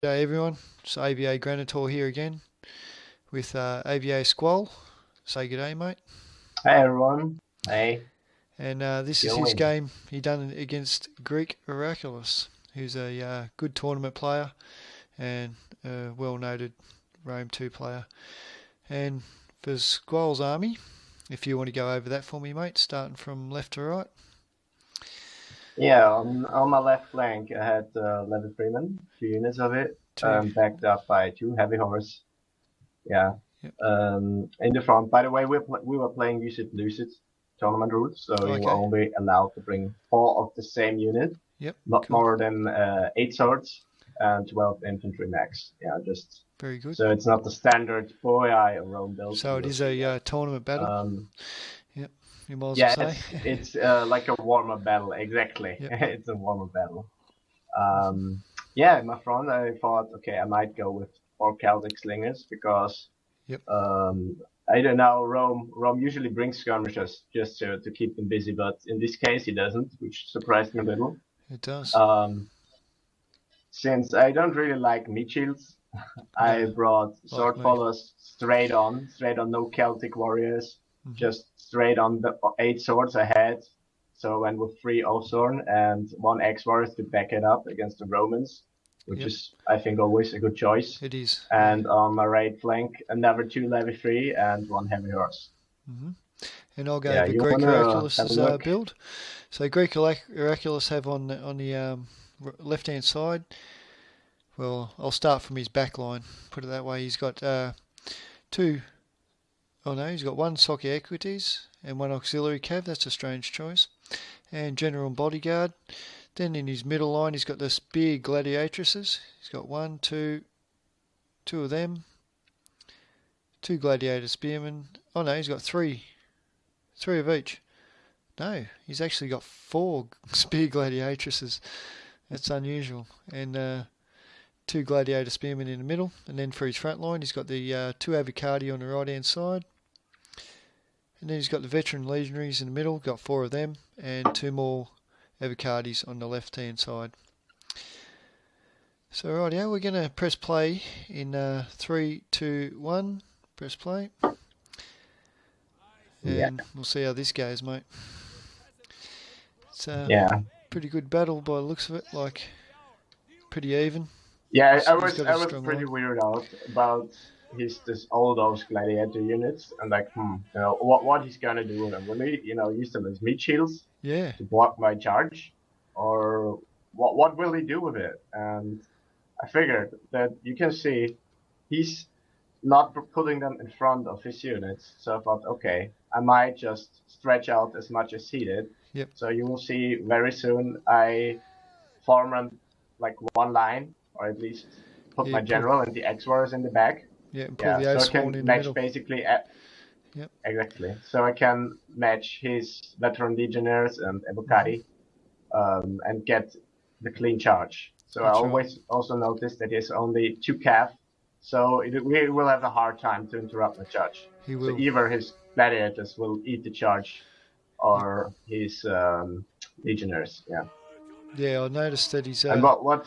G'day everyone, it's AVA Granitor here again with AVA Squall. Say g'day mate. Hey everyone. Hey, And this is his going. game he done against Greek Iraklis, who's a good tournament player and a well-noted Rome 2 player. And for Squall's army, if you want to go over that for me mate, starting from left to right. Yeah, on my left flank, I had Leather Freeman, 2 units of it, Two, backed up by 2 heavy horse. Yeah. yep, In the front, by the way, we were playing use it lose it tournament rules, so you were okay, only allowed to bring 4 of the same unit, yep, not cool, more than 8 swords and 12 infantry max. Yeah, just very good. so it's not the standard Boii or Rome build. So You it will is see a that. tournament battle, Um, yep, you might as well Yeah, say. it's like a warm-up battle, exactly. Yep, It's a warm-up battle. Um, yeah, in my front, I thought, okay, I might go with 4 Celtic slingers because yep, I don't know, Rome usually brings skirmishers just to keep them busy, but in this case he doesn't, which surprised me a little. it does. Um, since I don't really like meat shields, I No, brought like sword me. followers straight on, no Celtic warriors, Hmm. just straight on the 8 swords I had. So I went with 3 Osorn and 1 Warriors to back it up against the Romans, which Yep, is, I think, always a good choice. it is. Yeah. And on my right flank, another 2 Levy 3 and 1 heavy horse. Hmm. And I'll go Yeah, over you Greek wanna have a Heracules's look? build. So Greek Heracles have on the left hand side. Well, I'll start from his back line. Put it that way. He's got two. Oh no, he's got one Socky Equities and one auxiliary cav. That's a strange choice. And general and bodyguard. Then in his middle line, he's got the spear gladiatresses. He's got one, two of them. Two gladiator spearmen. Oh no, he's got three of each. No, he's actually got four spear gladiatresses. That's unusual. And two gladiator spearmen in the middle. And then for his front line, he's got the two avocati on the right hand side. And then he's got the veteran legionaries in the middle, got four of them. And two more avocatis on the left hand side. So, right, yeah, we're going to press play in 3, 2, 1. Press play. Yeah, And we'll see how this goes, mate. It's a yeah, pretty good battle by the looks of it. Like, pretty even. yeah. I He's was got I a was strong pretty line. weirded out about all those gladiator units and like, what he's gonna do with them? Will he, use them as meat shields Yeah. to block my charge, or what will he do with it? And I figured that you can see he's not putting them in front of his units. So I thought, okay, I might just stretch out as much as he did. Yep. So you will see very soon I form like one line, or at least put Yeah. my general and the X warriors in the back. Yeah. And pull Yeah, the so I Oathsworn can in the match middle. basically Yep. exactly. So I can match his veteran legionnaires and Hmm. evocati, and get the clean charge. So I That's right. always also notice that there's only 2 cav, so we will have a hard time to interrupt the charge. He So will. either his gladiators will eat the charge, Yep. or his legionnaires. Yeah. Yeah. I noticed that And what?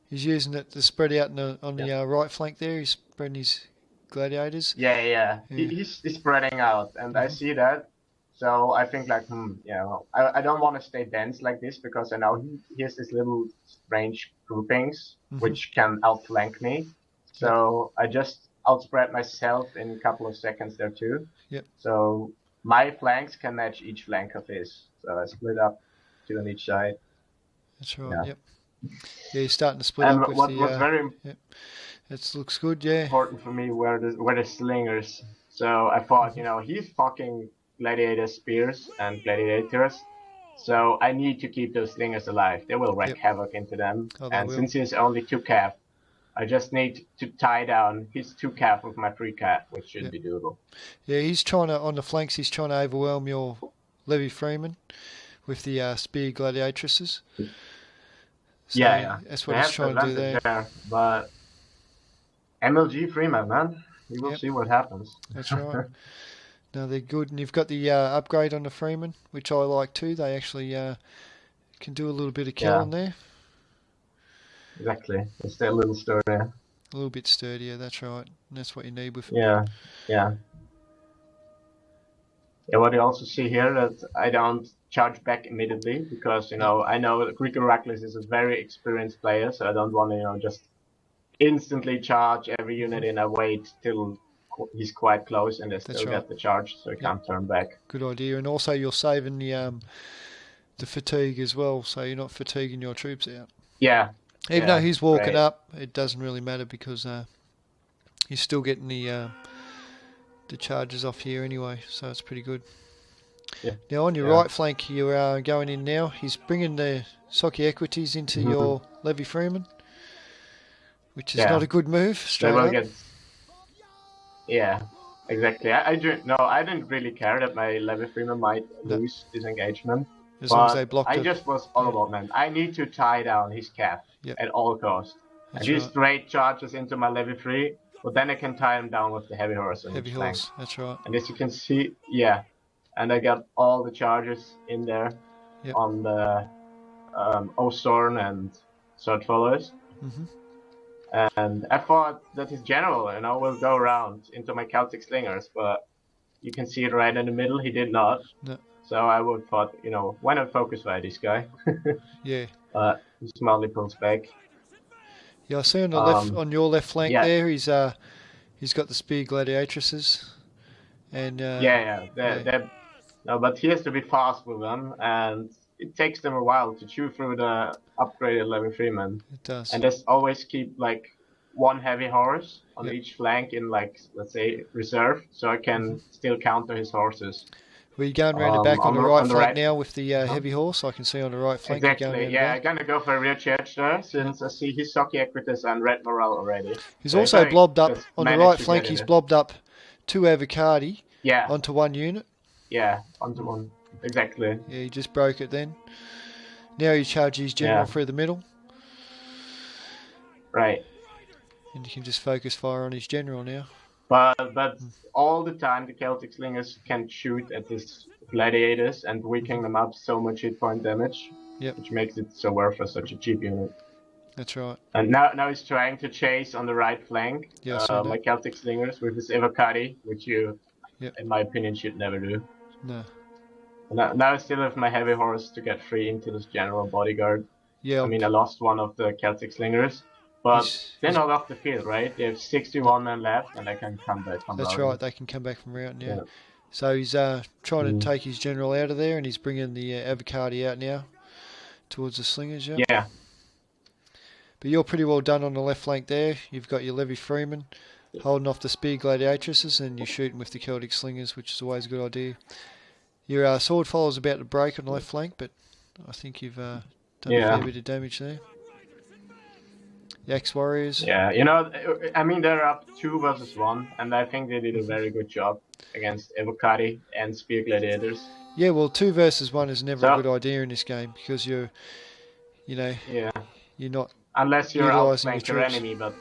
he's using it to spread out on Yeah. the right flank there. He's spreading his gladiators. Yeah, yeah. Yeah. He's spreading out, and I Hmm. see that. So I think like, I don't want to stay dense like this because I know he has these little strange groupings Hmm. which can outflank me. Yep. So I just outspread myself in a couple of seconds there too. Yep. So my flanks can match each flank of his. So I split up 2 on each side. That's right. Yeah. Yep. Yeah. He's starting to split And up with what the. was very Yep. It looks good. Yeah. important for me were the slingers. So I thought, Hmm. he's fucking gladiator spears and gladiators. So I need to keep those slingers alive. They will wreak Yep. havoc into them. Oh, they And will. since he's only 2 cav, I just need to tie down his 2 cav with my 3 cav, which should Yep. be doable. Yeah. He's trying to on the flanks. He's trying to overwhelm your Levy Freeman with the spear gladiatresses. Yeah, So yeah. that's They what he's have the trying to do advantage there. there, but MLG Freeman, man, we will Yep. see what happens. That's right. No, they're good, and you've got the upgrade on the Freeman, which I like too. They actually can do a little bit of Yeah. killing there. exactly. It's still a little sturdier. A little bit sturdier, that's right. And that's what you need with. Yeah, yeah. Yeah, what you also see here that I don't charge back immediately because, Yep. I know that Iraklis is a very experienced player, so I don't want to, just instantly charge every unit in. I wait till he's quite close and they That's still right. get the charge, so I Yep. can't turn back. Good idea. And also you're saving the fatigue as well, so you're not fatiguing your troops out. Yeah, Even though yeah, he's walking right. up, it doesn't really matter because he's still getting the charges off here anyway, so it's pretty good. Yeah, Now on your yeah. right flank, you are going in now. He's bringing the Socky equities into your Levy Freeman, which is not Yeah, a good move they straight will up. get. Yeah, exactly. I didn't really care that my Levy Freeman might No, lose this engagement, as long as they but blocked I it. just was all Yeah. about, man, I need to tie down his calf Yep, at all cost. And that's he right. straight charges into my Levy 3, but then I can tie him down with the heavy horse on Heavy each flank. horse, that's right. And as you can see, yeah, and I got all the charges in there Yep. on the Osorn and Sword Followers. Mhm. And I thought that his general, will go around into my Celtic Slingers, but you can see it right in the middle, he did not. No. So I would thought, why not focus fire this guy? Yeah. He smartly pulls back. Yeah, I see on the left, on your left flank Yeah, there, he's got the spear gladiatresses, and yeah. No, but he has to be fast with them, and it takes them a while to chew through the upgraded level Freeman. it does. And just always keep like one heavy horse on Yep. each flank in, like, let's say, reserve, so I can still counter his horses. Well, you're going around the back on the right on the flank right. now with the heavy horse. I can see on the right flank you're going Exactly. around Yeah, the I'm back. gonna go for a rear charge there since I see his Socky Equitas and red morale already. He's So if also I blobbed up just on the manage right to flank. get in He's it. blobbed up 2 Avocati Yeah, onto 1 unit. yeah, onto one. Exactly. Yeah, he just broke it then. Now he charges his general Yeah, through the middle, right. and you can just focus fire on his general now. But all the time the Celtic Slingers can shoot at these gladiators and weaken them up so much hit point damage, Yep, which makes it so worth for such a cheap unit. that's right. And now he's trying to chase on the right flank, Yeah, I see my that. Celtic Slingers with his Evocati, which you, Yep. in my opinion, should never do. No. And now I still have my heavy horse to get free into this general bodyguard. Yeah, I mean, I lost one of the Celtic Slingers, but they're he's not off the field, right? They have 61 men left, and they can come back from that's routing. right. They can come back from routing. Yeah. Yeah. So he's trying to take his general out of there, and he's bringing the Avocati out now towards the slingers. Yeah. Yeah. But you're pretty well done on the left flank there. You've got your Levy Freeman holding off the spear gladiatresses, and you're shooting with the Celtic slingers, which is always a good idea. Your sword follower's about to break on the left flank, but I think you've done a fair bit of damage there. The Axe-Warriors. Yeah, I mean, they're up 2 versus 1, and I think they did a very good job against Evocati and Spear Gladiators. Yeah, well, 2 versus 1 is never So, a good idea in this game because you're not unless you're utilising your outflanked your troops. enemy, but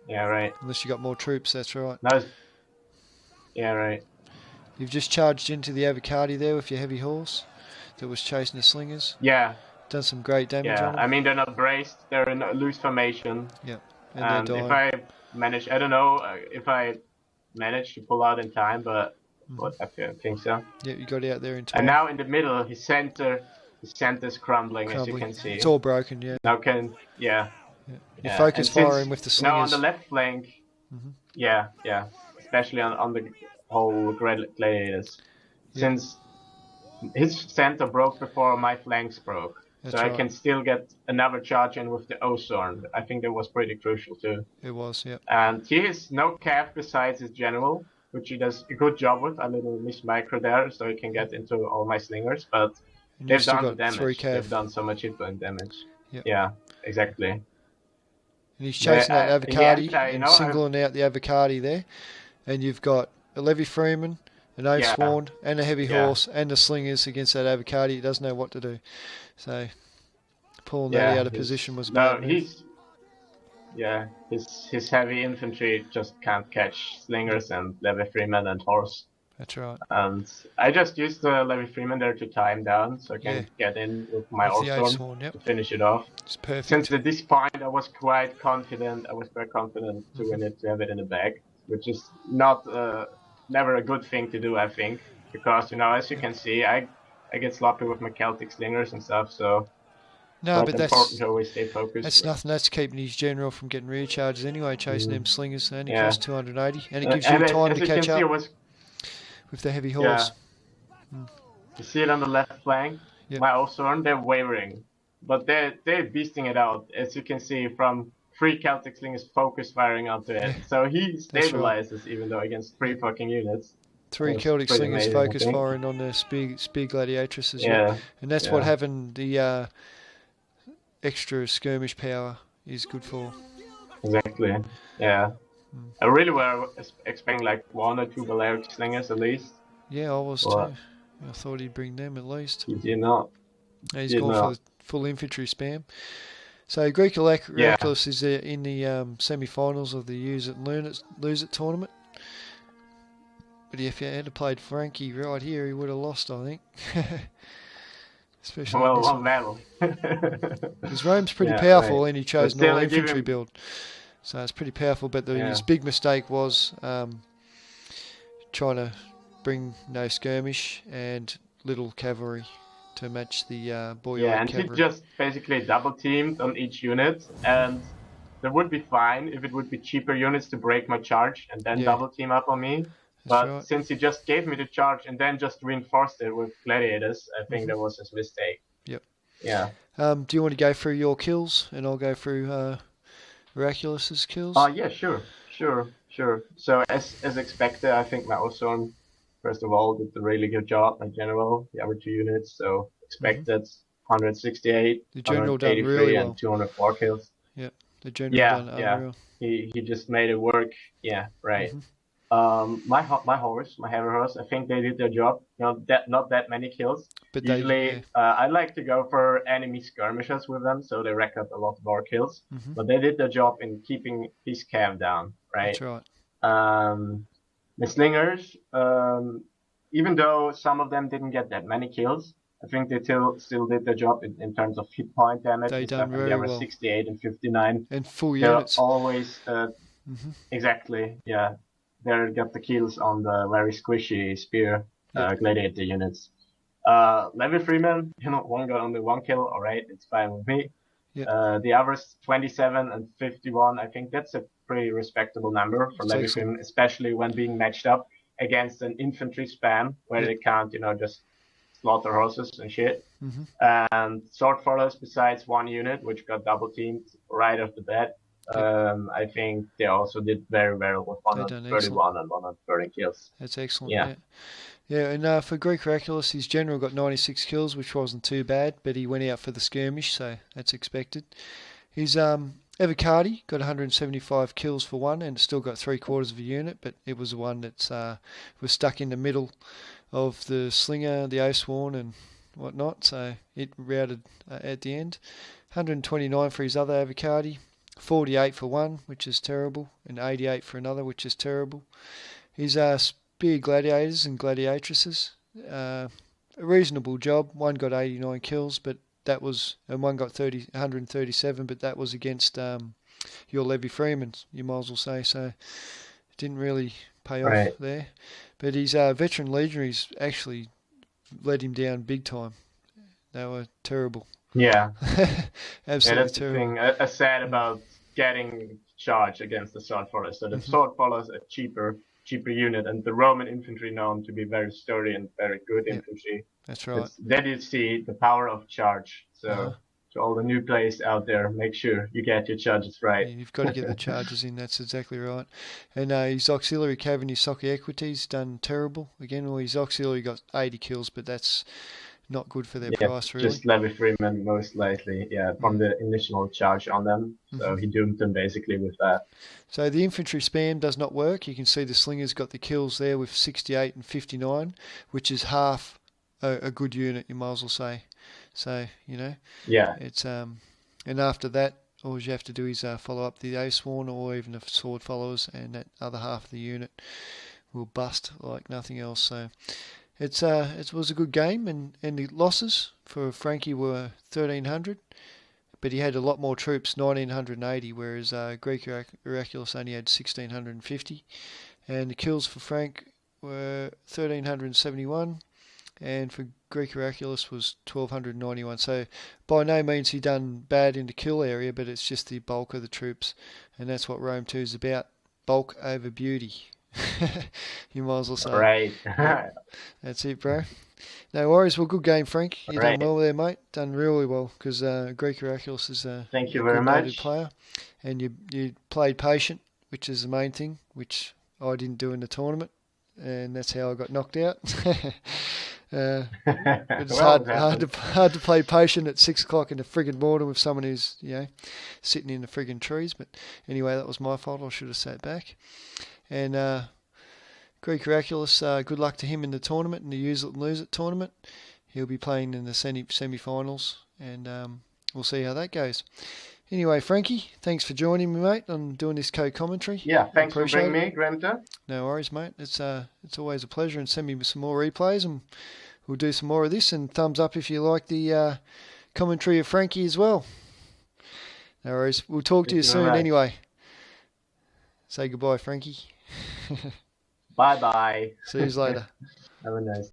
yeah, right. Unless you got more troops, that's right. Yeah, right. You've just charged into the Avocati there with your heavy horse that was chasing the slingers. Yeah. Done some great damage on them. I mean, they're not braced, they're in a loose formation. Yeah, and they're if dying. I manage, I don't know if I manage to pull out in time, but I think so. Yeah, you got out there in time. And now in the middle, his center's crumbling, as you can see. It's all broken, yeah. Now You focus and firing with the slingers. Now on the left flank, yeah, especially on the whole gladiators, since his center broke before my flanks broke. That's so right. I can still get another charge in with the Osorn. I think that was pretty crucial too. It was, yeah. And he has no calf besides his general, which he does a good job with. A little miss micro there, so he can get into all my slingers. But And they've you've still done got the 3 damage. cav. They've done so much hit point damage. Yep. Yeah, exactly. And he's chasing that Avocati and I've singling out the Avocati there. And you've got a Levy Freeman, an Oathsworn, and a heavy horse, and the slingers against that Avocati. He doesn't know what to do. So pulling that out of position was bad. His heavy infantry just can't catch slingers and Levy Freeman and horse. That's right. And I just used the Levy Freeman there to tie him down, so I Yeah. can get in with my With the Ace Allstorm Sworn, yep. to finish it off. It's perfect. Since at this point I was quite confident, I was very confident to win it, to have it in the bag, which is not never a good thing to do, I think, because as you can see, I get sloppy with my Celtic slingers and stuff, so No, quite but important to always stay focused. that's nothing. That's keeping his general from getting rear charges anyway, chasing them slingers. They only Yeah, cost 280, and it gives you and time as to you can catch see, up it was with the heavy yeah. horse. You see it on the left flank. Yep. My Osorn, they're wavering, but they're beasting it out, as you can see from 3 Celtic slingers focus firing onto it. Yeah, So he that's right. stabilizes even though against 3 Yep. fucking units. 3 That's Celtic pretty slingers amazing, I focus think. firing on the spear gladiatresses, Yeah, and that's what yeah, having the extra skirmish power is good for. exactly. Yeah, I really were expecting like 1 or 2 Balearic slingers at least, Yeah, I was but too. I thought he'd bring them at least. he did not. And he's Did gone for not. the full infantry spam. So Greek Yeah, Iraklis is in the semi-finals of the Use It Learn It Lose It tournament. But if he had played Frankie right here, he would have lost, I think. Especially in well, this one one. medal. Because Rome's pretty Yeah, powerful, right. and he But chose an still, I give all-infantry him. build. So it's pretty powerful, but Yeah, his big mistake was trying to bring no skirmish and little cavalry to match the yeah, Boii and he cavalry. just basically double teamed on each unit, and that would be fine if it would be cheaper units to break my charge and then Yeah, double team up on me. that's But right. since he just gave me the charge and then just reinforced it with gladiators, I think hmm that was his mistake. Yep. Yeah. Do you want to go through your kills, and I'll go through Miraculous's kills? Yeah, sure. So as expected, I think my Ozone, first of all, did a really good job in general. The other 2 units, so expected 168, The general done really 183, and well. 204 kills. Yep. The general Yeah, done yeah. unreal. He just made it work. Yeah, right. hmm My horse, my heavy horse, I think they did their job. Not that many kills. But they, yeah. Usually, I like to go for enemy skirmishes with them, so they rack up a lot more kills. hmm But they did their job in keeping his cav down, That's right? right. The slingers, even though some of them didn't get that many kills, I think they still did their job in terms of hit point damage They and done stuff. And they very were well. 68 and 59. And full They're units. always hmm exactly, yeah. They got the kills on the very squishy spear Yep. gladiator units. Levy Freeman, one got only 1 kill. All right, it's fine with me. Yep. The others 27 and 51. I think that's a pretty respectable number for It's Levy excellent. Freeman, especially when being matched up against an infantry spam where Yep. they can't, just slaughter horses and shit. hmm And sword followers, besides 1 unit, which got double teamed right off the bat. I think they also did very well with They done excellent. 131 and 130 kills. That's excellent. Yeah. Yeah, and for Greek Miraculous, his general got 96 kills, which wasn't too bad, but he went out for the skirmish, so that's expected. His Evocati got 175 kills for one, and it still got 3/4 of a unit, but it was the one that was stuck in the middle of the slinger, the Oathsworn, and whatnot, so it routed at the end. 129 for his other Evocati, 48 for one, which is terrible, and 88 for another, which is terrible. His spear gladiators and gladiatresses, a reasonable job. One got 89 kills, and one got 137, but that was against your Levy Freemans, you might as well say. So it didn't really pay off Right. there. But his veteran legionaries actually let him down big time. They were terrible. Yeah. Absolutely That's the terrible. thing I said about getting charged against the sword followers. So the sword followers a cheaper unit, and the Roman infantry known to be very sturdy and very good infantry. That's right. Then you see the power of charge. So to all the new players out there, make sure you get your charges right. Yeah, you've got to get the charges in. That's exactly right. And his auxiliary cav and his Soccer Equities done terrible. Again, well, his auxiliary got 80 kills, but that's not good for their price, really. Just Levy Freeman most likely, from the initial charge on them. So he doomed them basically with that. So the infantry spam does not work. You can see the slingers got the kills there with 68 and 59, which is half a good unit, you might as well say. So, Yeah. it's and after that, all you have to do is follow up the Oathsworn or even the sword followers and that other half of the unit will bust like nothing else. So it was a good game, and the losses for Frankie were 1,300, but he had a lot more troops, 1,980, whereas Greek Miraculous only had 1,650, and the kills for Frank were 1,371, and for Greek Miraculous was 1,291. So by no means he done bad in the kill area, but it's just the bulk of the troops, and that's what Rome 2 is about: bulk over beauty. You might as well say. Right. Yep, that's it, bro. No worries. Well, good game, Frank. You done Right. well there, mate. Done really well, because Greek Miraculous is a Thank you good very noted much. player, and you played patient, which is the main thing, which I didn't do in the tournament, and that's how I got knocked out. But it's Well, it happens. hard to play patient at 6 o'clock in the friggin' morning with someone who's sitting in the friggin' trees. But anyway, that was my fault. I should have sat back. And Greek Miraculous, good luck to him in the tournament, in the Use It and Lose It tournament. He'll be playing in the semi-finals, and we'll see how that goes. Anyway, Frankie, thanks for joining me, mate, on doing this co-commentary. Yeah, I thanks for appreciate bringing it. me, Granton. No worries, mate. It's always a pleasure, and send me some more replays, and we'll do some more of this. And thumbs up if you like the commentary of Frankie as well. No worries. We'll talk to Thank you you very soon much. anyway. Say goodbye, Frankie. Bye bye. See you later. Have a nice